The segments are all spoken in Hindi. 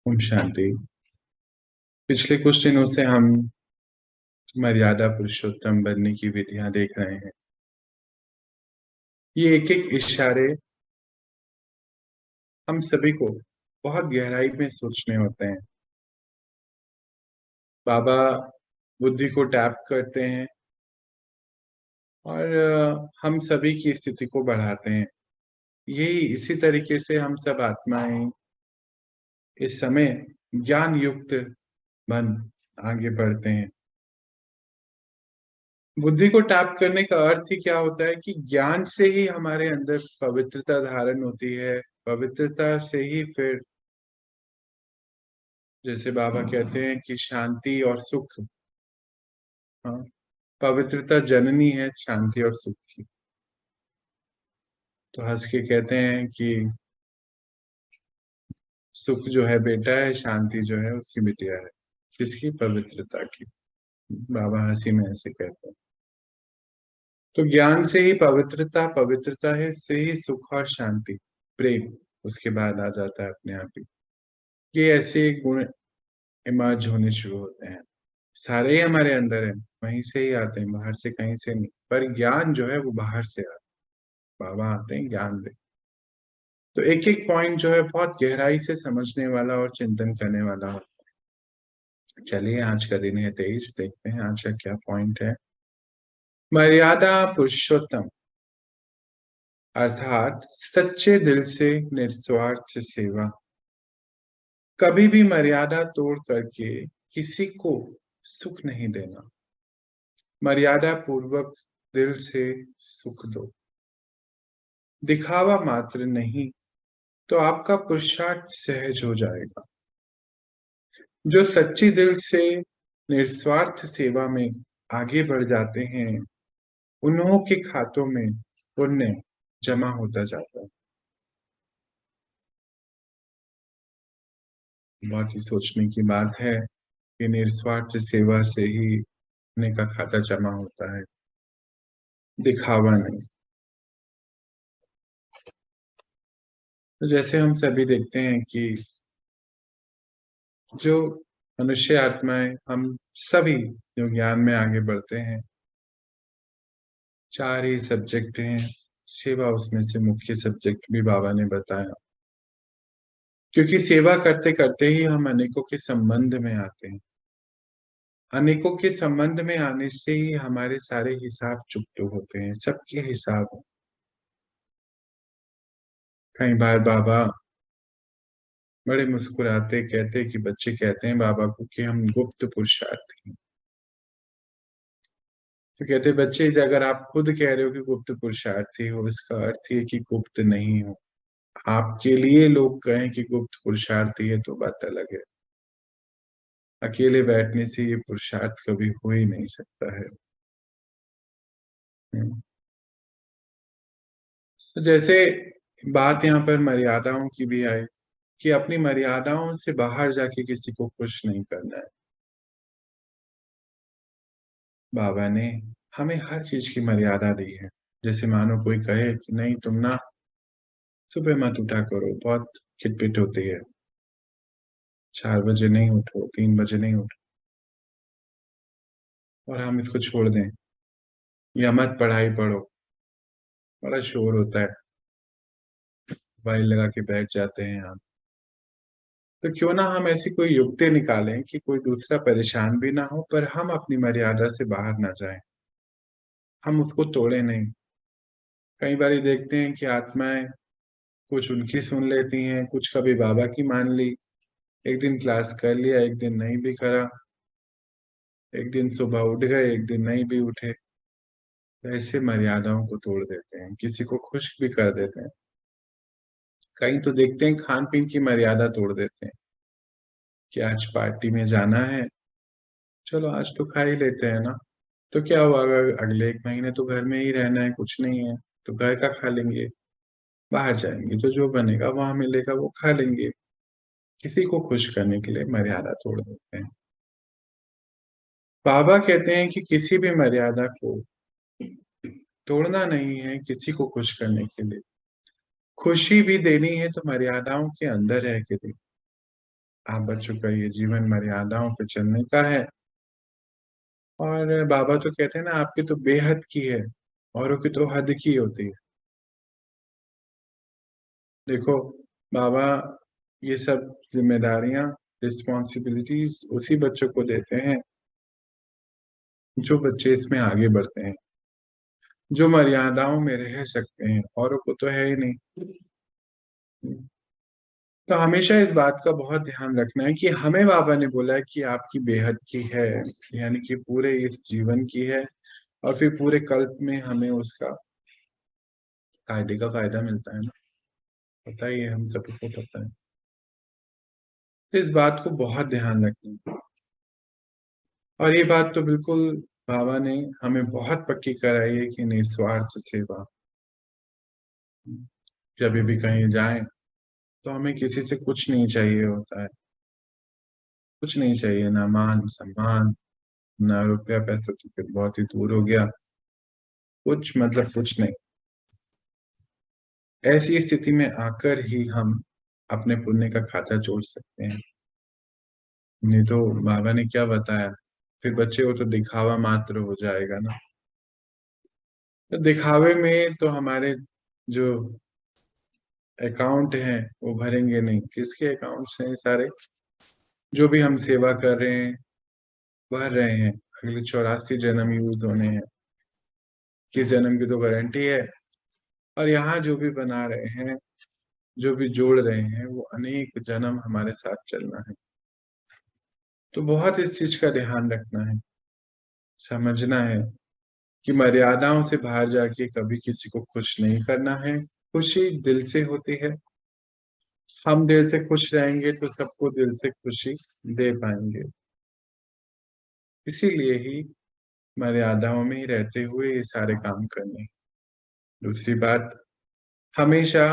ओम शांति। पिछले कुछ दिनों से हम मर्यादा पुरुषोत्तम बनने की विधियां देख रहे हैं। ये एक एक इशारे हम सभी को बहुत गहराई में सोचने होते हैं। बाबा बुद्धि को टैप करते हैं और हम सभी की स्थिति को बढ़ाते हैं। यही इसी तरीके से हम सब आत्माएं इस समय ज्ञान युक्त बन आगे बढ़ते हैं। बुद्धि को टैप करने का अर्थ ही क्या होता है कि ज्ञान से ही हमारे अंदर पवित्रता धारण होती है। पवित्रता से ही फिर जैसे बाबा कहते हैं कि शांति और सुख। हाँ, पवित्रता जननी है शांति और सुख की। तो हंस के कहते हैं कि सुख जो है बेटा है, शांति जो है उसकी बिटिया है। किसकी? पवित्रता की। बाबा हंसी में ऐसे कहते हैं। तो ज्ञान से ही पवित्रता, पवित्रता है से ही सुख और शांति, प्रेम उसके बाद आ जाता है अपने आप ही। ये ऐसे गुण इमर्ज होने शुरू होते हैं। सारे ही हमारे अंदर है, वहीं से ही आते हैं, बाहर से कहीं से नहीं। पर ज्ञान जो है वो बाहर से आता है। बाबा आते हैं ज्ञान दे। तो एक एक पॉइंट जो है बहुत गहराई से समझने वाला और चिंतन करने वाला होता है। चलिए आज का दिन है 23, देखते हैं आज का क्या पॉइंट है। मर्यादा पुरुषोत्तम अर्थात सच्चे दिल से निस्वार्थ सेवा। कभी भी मर्यादा तोड़ करके किसी को सुख नहीं देना। मर्यादा पूर्वक दिल से सुख दो। दिखावा मात्र नहीं तो आपका पुरुषार्थ सहज हो जाएगा। जो सच्ची दिल से निस्वार्थ सेवा में आगे बढ़ जाते हैं उन्हों के खातों में पुण्य जमा होता जाता है। बहुत ही सोचने की बात है कि निस्वार्थ सेवा से ही पुण्य का खाता जमा होता है, दिखावा नहीं। तो जैसे हम सभी देखते हैं कि जो मनुष्य आत्माएं, हम सभी जो ज्ञान में आगे बढ़ते हैं, चार ही सब्जेक्ट हैं। सेवा उसमें से मुख्य सब्जेक्ट भी बाबा ने बताया। क्योंकि सेवा करते करते ही हम अनेकों के संबंध में आते हैं। अनेकों के संबंध में आने से ही हमारे सारे हिसाब चुकते होते हैं, सबके हिसाब। कई बार बाबा बड़े मुस्कुराते कहते कि बच्चे कहते हैं बाबा को कि हम गुप्त पुरुषार्थी हैं। तो कहते बच्चे अगर आप खुद कह रहे हो कि गुप्त पुरुषार्थी हो, इसका अर्थ ये कि गुप्त नहीं हो। आपके लिए लोग कहें कि गुप्त पुरुषार्थी है तो बात अलग है। अकेले बैठने से ये पुरुषार्थ कभी हो ही नहीं सकता है। तो जैसे बात यहाँ पर मर्यादाओं की भी आई कि अपनी मर्यादाओं से बाहर जाके किसी को खुश नहीं करना है। बाबा ने हमें हर चीज की मर्यादा दी है। जैसे मानो कोई कहे कि नहीं तुम ना सुबह मत उठा करो, बहुत खिटपिट होती है, 4 बजे नहीं उठो, 3 बजे नहीं उठो, और हम इसको छोड़ दें। या मत पढ़ाई पढ़ो, बड़ा शोर होता है, मोबाइल लगा के बैठ जाते हैं हम। तो क्यों ना हम ऐसी कोई युक्ति निकालें कि कोई दूसरा परेशान भी ना हो पर हम अपनी मर्यादा से बाहर ना जाएं, हम उसको तोड़े नहीं। कई बार देखते हैं कि आत्माएं कुछ उनकी सुन लेती हैं, कुछ कभी बाबा की मान ली। एक दिन क्लास कर लिया, एक दिन नहीं भी करा। एक दिन सुबह उठ गए, एक दिन नहीं भी उठे। तो ऐसे मर्यादाओं को तोड़ देते हैं, किसी को खुश भी कर देते हैं। कहीं तो देखते हैं खान पीन की मर्यादा तोड़ देते हैं कि आज पार्टी में जाना है, चलो आज तो खा ही लेते हैं ना। तो क्या हुआ, अगर अगले 1 महीने तो घर में ही रहना है, कुछ नहीं है तो घर का खा लेंगे। बाहर जाएंगे तो जो बनेगा वहां मिलेगा वो खा लेंगे। किसी को खुश करने के लिए मर्यादा तोड़ देते हैं। बाबा कहते हैं कि किसी भी मर्यादा को तोड़ना नहीं है किसी को खुश करने के लिए। खुशी भी देनी है तो मर्यादाओं के अंदर रह के दे। आप बच्चों का ये जीवन मर्यादाओं पे चलने का है और बाबा तो कहते हैं ना आपकी तो बेहद की है, औरों की तो हद की होती है। देखो, बाबा ये सब ज़िम्मेदारियाँ, रिस्पॉन्सिबिलिटीज़ उसी बच्चों को देते हैं, जो बच्चे इसमें आगे बढ़ते हैं, जो मर्यादाओं में रह सकते हैं, औरों को तो है ही नहीं। तो हमेशा इस बात का बहुत ध्यान रखना है कि हमें बाबा ने बोला है कि आपकी बेहद की है, यानी कि पूरे इस जीवन की है और फिर पूरे कल्प में हमें उसका कायदे का फ़ायदा मिलता है ना, पता ही है, हम सबको पता है। तो इस बात को बहुत ध्यान रखना है और ये बात तो बिल्कुल बाबा ने हमें बहुत पक्की कराई है कि निस्वार्थ सेवा। जभी भी कहीं जाएँ, तो हमें किसी से कुछ नहीं चाहिए होता है, कुछ नहीं चाहिए, ना मान-सम्मान, ना रुपया-पैसा तो फिर बहुत ही दूर हो गया, कुछ मतलब कुछ नहीं। ऐसी स्थिति में आकर ही हम अपने पुण्य का खाता जोड़ सकते हैं। नहीं तो बाबा ने क्या बताया, फिर बच्चे को तो दिखावा मात्र हो जाएगा ना। तो दिखावे में तो हमारे जो अकाउंट हैं, वो भरेंगे नहीं। किसके अकाउंट्स हैं ये सारे? जो भी हम सेवा कर रहे हैं, भर रहे हैं, अगले 84 जन्म यूज़ होने हैं। किस जन्म की तो गारंटी है और यहाँ जो भी बना रहे हैं, जो भी जोड़ रहे हैं, वो अनेक जन्म हमारे साथ चलना है। तो बहुत इस चीज़ का ध्यान रखना है, समझना है कि मर्यादाओं से बाहर जाके कभी किसी को खुश नहीं करना है। खुशी दिल से होती है। हम दिल से खुश रहेंगे तो सबको दिल से खुशी दे पाएँगे। इसीलिए ही मर्यादाओं में ही रहते हुए ये सारे काम करने। दूसरी बात, हमेशा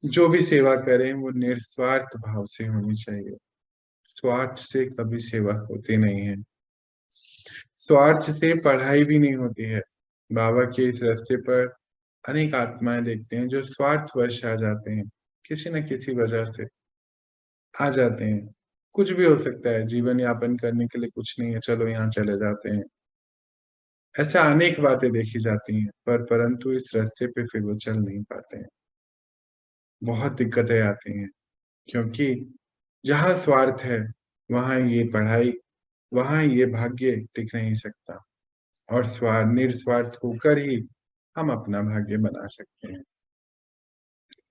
जो भी सेवा करें वो निस्वार्थ भाव से होनी चाहिए। स्वार्थ से कभी सेवा होती नहीं है। स्वार्थ से पढ़ाई भी नहीं होती है। बाबा के इस रास्ते पर अनेक आत्माएँ देखते हैं जो स्वार्थवश आ जाते हैं, किसी न किसी वजह से आ जाते हैं। कुछ भी हो सकता है, जीवन यापन करने के लिए कुछ नहीं है, चलो यहाँ चले जाते हैं। ऐसा अनेक बातें देखी जाती हैं, परंतु इस रास्ते पे फिर वो चल नहीं पाते हैं। बहुत दिक्कतें आती हैं, क्योंकि जहाँ स्वार्थ है, वहाँ ये पढ़ाई, वहाँ ये भाग्य टिक नहीं सकता और निस्वार्थ होकर ही हम अपना भाग्य बना सकते हैं।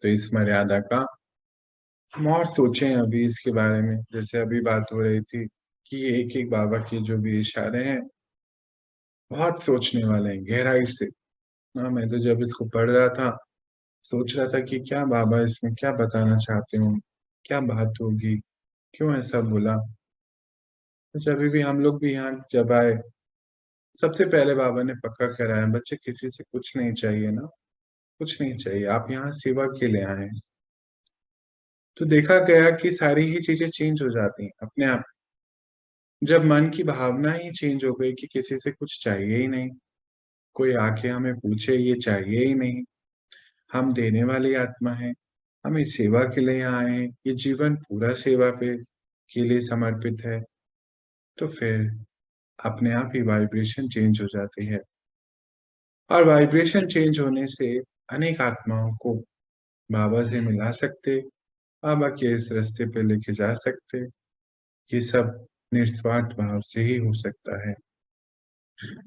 तो इस मर्यादा का हम और सोचें अभी इसके बारे में, जैसे अभी बात हो रही थी कि ये एक-एक बाबा के जो भी इशारे हैं, बहुत सोचने वाले हैं, गहराई से। हाँ, मैं तो जब इसको पढ़ रहा था, सोच रहा था कि क्या बाबा इसमें क्या बताना चाहते हों? क्या बात होगी? क्यों ऐसा बोला? तो जभी भी हम लोग भी यहाँ जब आए, सबसे पहले बाबा ने पक्का कराया, बच्चे किसी से कुछ नहीं चाहिए ना, कुछ नहीं चाहिए, आप यहाँ सेवा के लिए आए हैं। तो देखा गया कि सारी ही चीज़ें चेंज हो जाती हैं अपने आप। जब मन की भावना ही चेंज हो गई कि किसी से कुछ चाहिए ही नहीं, कोई आके हमें पूछे ये चाहिए ही नहीं, हम देने वाली आत्मा हैं, हम इस सेवा के लिए यहाँ आए हैं, ये जीवन पूरा सेवा पे के लिए समर्पित है, तो फिर अपने आप ही वाइब्रेशन चेंज हो जाती है और वाइब्रेशन चेंज होने से अनेक आत्माओं को बाबा से मिला सकते, बाबा के इस रास्ते पे लेके जा सकते, ये सब निस्वार्थ भाव से ही हो सकता है।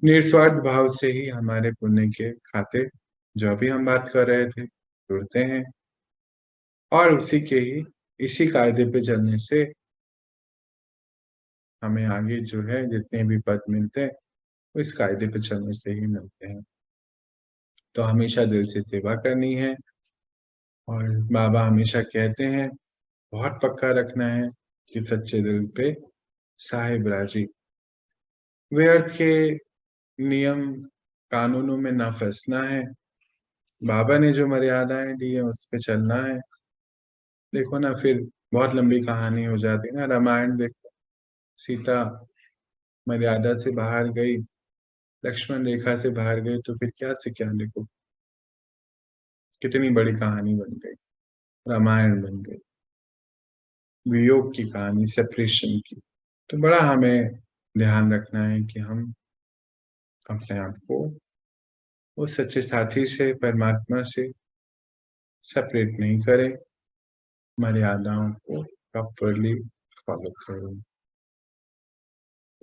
निस्वार्थ भाव से ही हमारे पुण्य के खाते, जो अभी हम बात कर रहे थे, जुड़ते हैं और उसी के ही इसी कायदे पे चलने से हमें आगे जो है जितने भी पद मिलते हैं, वो इस कायदे पे चलने से ही मिलते हैं। तो हमेशा दिल से सेवा करनी है और बाबा हमेशा कहते हैं, बहुत पक्का रखना है कि सच्चे दिल पे साहिब राजी। व्यर्थ के नियम, कानूनों में ना फँसना है। बाबा ने जो मर्यादाएँ दी हैं, उस पे चलना है। देखो ना फिर बहुत लंबी कहानी हो जाती है ना, रामायण देखो, सीता मर्यादा से बाहर गई, लक्ष्मण रेखा से बाहर गई, तो फिर क्या से क्या देखो, कितनी बड़ी कहानी बन गई, रामायण बन गई। वियोग की कहानी, सेपरेशन की। तो बड़ा हमें ध्यान रखना है कि हम अपने आप को उस सच्चे साथी से, परमात्मा से सेपरेट नहीं करें, मर्यादाओं को प्रॉपरली फॉलो करें।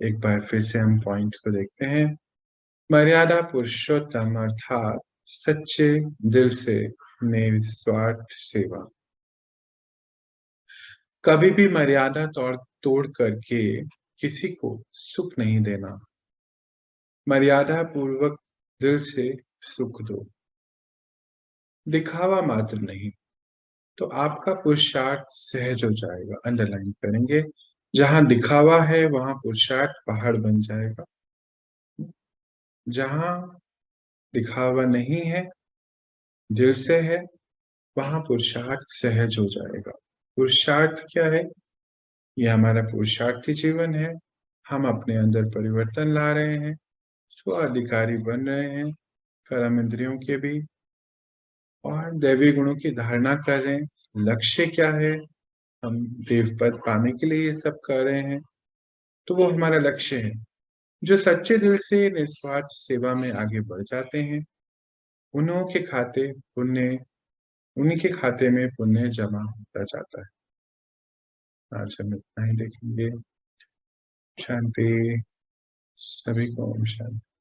एक बार फिर से हम पॉइंट को देखते हैं। मर्यादा पुरुषोत्तम अर्थात सच्चे दिल से निस्वार्थ सेवा। कभी भी मर्यादा तोड़ करके किसी को सुख नहीं देना। मर्यादा पूर्वक दिल से सुख दो, दिखावा मात्र नहीं। तो आपका पुरुषार्थ सहज हो जाएगा। अंडरलाइन करेंगे, जहां दिखावा है वहां पुरुषार्थ पहाड़ बन जाएगा। जहां दिखावा नहीं है, दिल से है, वहां पुरुषार्थ सहज हो जाएगा। पुरुषार्थ क्या है? ये हमारा पुरुषार्थी जीवन है। हम अपने अंदर परिवर्तन ला रहे हैं, स्व अधिकारी बन रहे हैं, कर्म इंद्रियों के भी, और दैवी गुणों की धारणा कर रहे हैं। लक्ष्य क्या है? हम देव पद पाने के लिए ये सब कर रहे हैं, तो वो हमारा लक्ष्य है। जो सच्चे दिल से निस्वार्थ सेवा में आगे बढ़ जाते हैं, उन्हों के खाते पुण्य उन्हीं के खाते में पुण्य जमा होता जाता है। आज हम इतना ही देखेंगे। शांति। सभी को ओम शांति।